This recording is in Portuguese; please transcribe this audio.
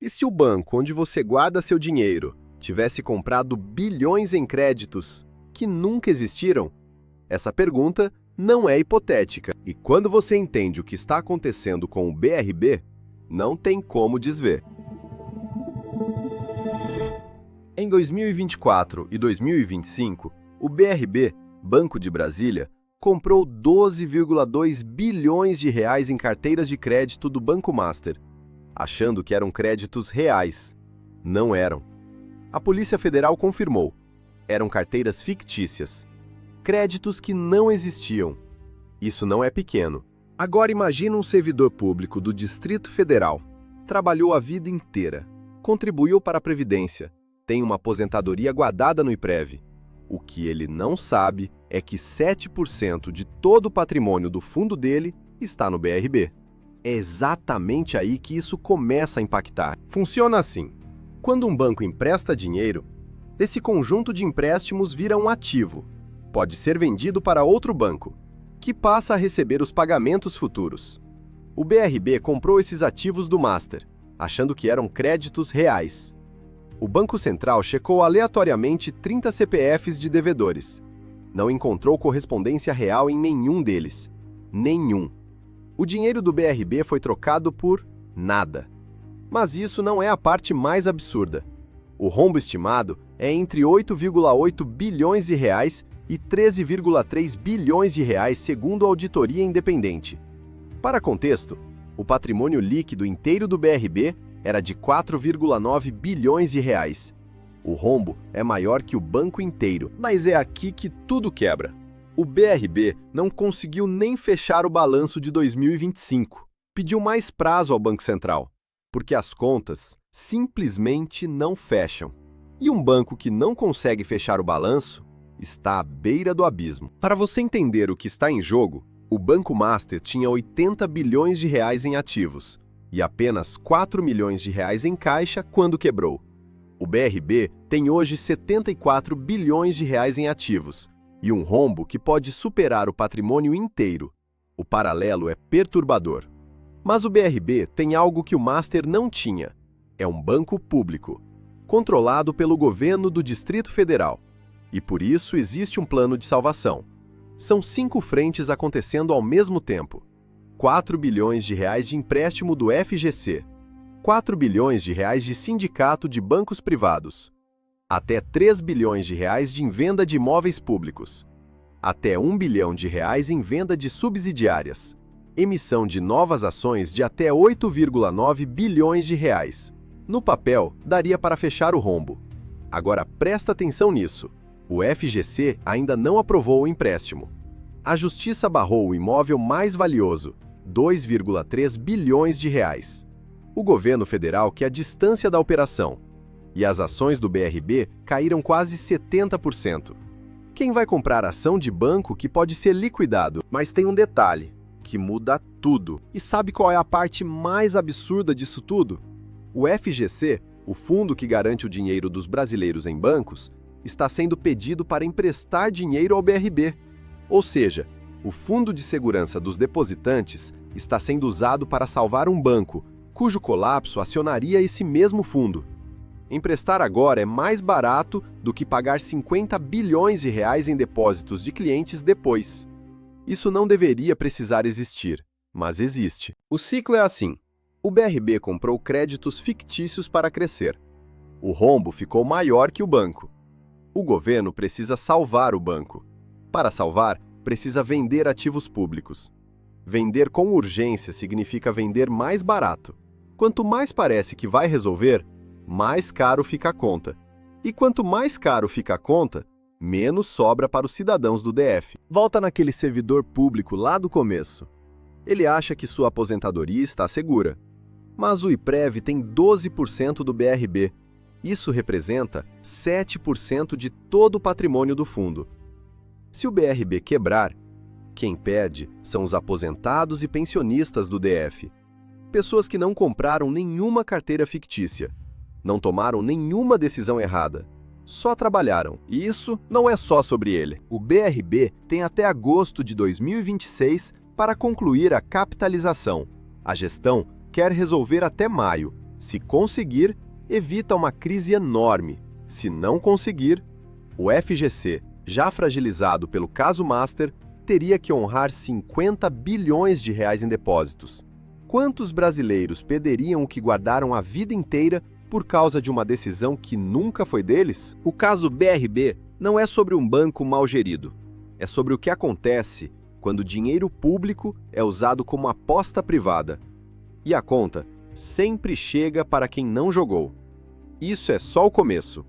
E se o banco onde você guarda seu dinheiro tivesse comprado bilhões em créditos que nunca existiram? Essa pergunta não é hipotética. E quando você entende o que está acontecendo com o BRB, não tem como desver. Em 2024 e 2025, o BRB, Banco de Brasília, comprou 12,2 bilhões de reais em carteiras de crédito do Banco Master, achando que eram créditos reais. Não eram. A Polícia Federal confirmou. Eram carteiras fictícias. Créditos que não existiam. Isso não é pequeno. Agora imagina um servidor público do Distrito Federal. Trabalhou a vida inteira. Contribuiu para a Previdência. Tem uma aposentadoria guardada no IPREV. O que ele não sabe é que 7% de todo o patrimônio do fundo dele está no BRB. É exatamente aí que isso começa a impactar. Funciona assim. Quando um banco empresta dinheiro, esse conjunto de empréstimos vira um ativo. Pode ser vendido para outro banco, que passa a receber os pagamentos futuros. O BRB comprou esses ativos do Master, achando que eram créditos reais. O Banco Central checou aleatoriamente 30 CPFs de devedores. Não encontrou correspondência real em nenhum deles. Nenhum. O dinheiro do BRB foi trocado por nada. Mas isso não é a parte mais absurda. O rombo estimado é entre 8,8 bilhões de reais e 13,3 bilhões de reais, segundo a auditoria independente. Para contexto, o patrimônio líquido inteiro do BRB era de 4,9 bilhões de reais. O rombo é maior que o banco inteiro, mas é aqui que tudo quebra. O BRB não conseguiu nem fechar o balanço de 2025. Pediu mais prazo ao Banco Central, porque as contas simplesmente não fecham. E um banco que não consegue fechar o balanço está à beira do abismo. Para você entender o que está em jogo, o Banco Master tinha 80 bilhões de reais em ativos e apenas 4 milhões de reais em caixa quando quebrou. O BRB tem hoje 74 bilhões de reais em ativos e um rombo que pode superar o patrimônio inteiro. O paralelo é perturbador. Mas o BRB tem algo que o Master não tinha. É um banco público, controlado pelo governo do Distrito Federal. E por isso existe um plano de salvação. São 5 frentes acontecendo ao mesmo tempo. 4 bilhões de reais de empréstimo do FGC, 4 bilhões de reais de sindicato de bancos privados, até 3 bilhões de reais de venda de imóveis públicos, até 1 bilhão de reais em venda de subsidiárias, emissão de novas ações de até 8,9 bilhões de reais. No papel, daria para fechar o rombo. Agora presta atenção nisso. O FGC ainda não aprovou o empréstimo. A Justiça barrou o imóvel mais valioso, 2,3 bilhões de reais. O governo federal quer a distância da operação, e as ações do BRB caíram quase 70%. Quem vai comprar ação de banco que pode ser liquidado? Mas tem um detalhe, que muda tudo. E sabe qual é a parte mais absurda disso tudo? O FGC, o fundo que garante o dinheiro dos brasileiros em bancos, está sendo pedido para emprestar dinheiro ao BRB. Ou seja, o Fundo de Segurança dos Depositantes está sendo usado para salvar um banco, cujo colapso acionaria esse mesmo fundo. Emprestar agora é mais barato do que pagar 50 bilhões de reais em depósitos de clientes depois. Isso não deveria precisar existir, mas existe. O ciclo é assim. O BRB comprou créditos fictícios para crescer. O rombo ficou maior que o banco. O governo precisa salvar o banco. Para salvar, precisa vender ativos públicos. Vender com urgência significa vender mais barato. Quanto mais parece que vai resolver, mais caro fica a conta. E quanto mais caro fica a conta, menos sobra para os cidadãos do DF. Volta naquele servidor público lá do começo. Ele acha que sua aposentadoria está segura. Mas o IPREV tem 12% do BRB. Isso representa 7% de todo o patrimônio do fundo. Se o BRB quebrar, quem perde são os aposentados e pensionistas do DF. Pessoas que não compraram nenhuma carteira fictícia, não tomaram nenhuma decisão errada, só trabalharam. E isso não é só sobre ele. O BRB tem até agosto de 2026 para concluir a capitalização. A gestão quer resolver até maio, Se conseguir, evita uma crise enorme. Se não conseguir, o FGC, já fragilizado pelo caso Master, teria que honrar 50 bilhões de reais em depósitos. Quantos brasileiros perderiam o que guardaram a vida inteira por causa de uma decisão que nunca foi deles? O caso BRB não é sobre um banco mal gerido. É sobre o que acontece quando dinheiro público é usado como aposta privada. E a conta sempre chega para quem não jogou. Isso é só o começo.